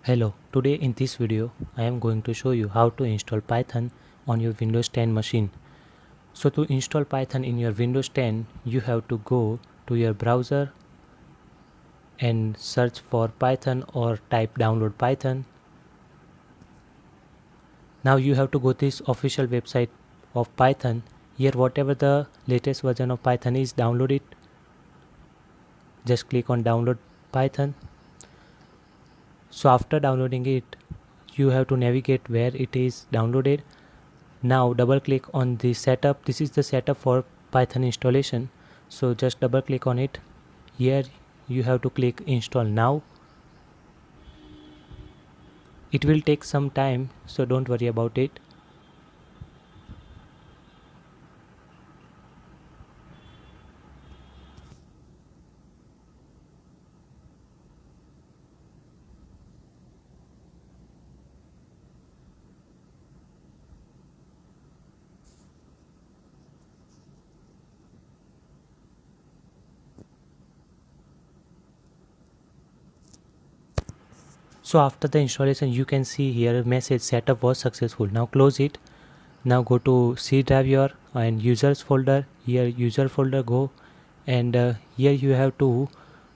Hello, today in this video I am going to show you how to install Python on your Windows 10 machine. So to install Python in your Windows 10, you have to go to your browser and search for Python or type download Python. Now you have to go to this official website of Python. Here whatever the latest version of Python is, download it. Just click on download Python. So after downloading it, you have to navigate where it is downloaded. Now double click on the setup. This is the setup for Python installation. So just double click on it. Here you have to click install now. It will take some time, so don't worry about it. So after the installation, you can see here a message setup was successful. Now close it. Now go to C drive here and users folder. Here user folder go, and here you have to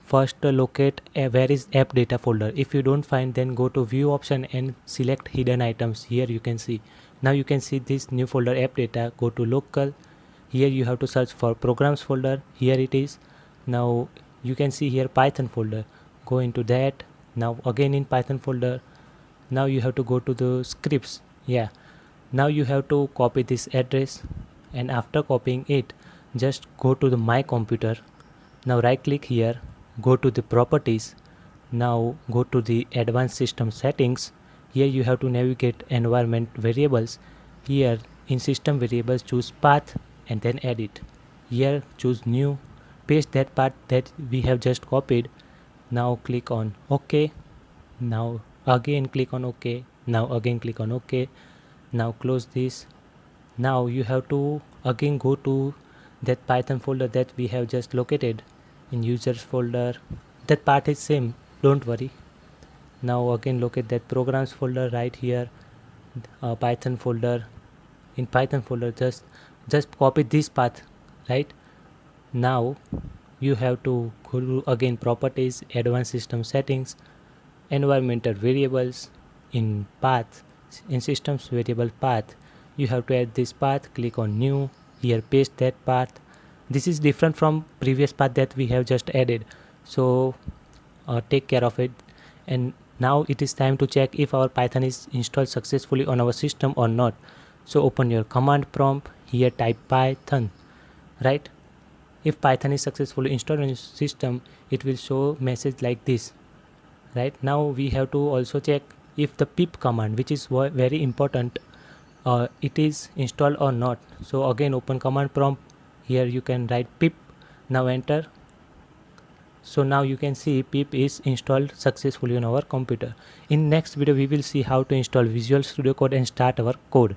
first locate where is app data folder. If you don't find, then go to view option and select hidden items. Here you can see. Now you can see this new folder app data. Go to local. Here you have to search for programs folder. Here it is. Now you can see here Python folder. Go into that. Now again in Python folder. Now you have to go to the scripts. Yeah, now you have to copy this address, and after copying it, just go to the my computer. Now right click here, go to the properties. Now go to the advanced system settings. Here you have to navigate environment variables. Here in system variables, choose path and then edit. Here choose new, paste that path that we have just copied. Now click on OK. Now again click on OK. Now again click on OK. Now close this. Now you have to again go to that Python folder that we have just located in users folder. That part is same, don't worry. Now again locate that programs folder right here, Python folder. In Python folder, just copy this path, right? Now you have to go to again properties, advanced system settings, environmental variables. In path, in systems variable path, you have to add this path. Click on new. Here paste that path. This is different from previous path that we have just added, so take care of it. And now it is time to check if our Python is installed successfully on our system or not. So open your command prompt. Here type Python, right? If Python is successfully installed on your system, it will show message like this. Right now we have to also check if the pip command, which is very important, it is installed or not. So again open command prompt. Here you can write pip. Now enter. So now you can see pip is installed successfully on our computer. In next video we will see how to install Visual Studio Code and start our code.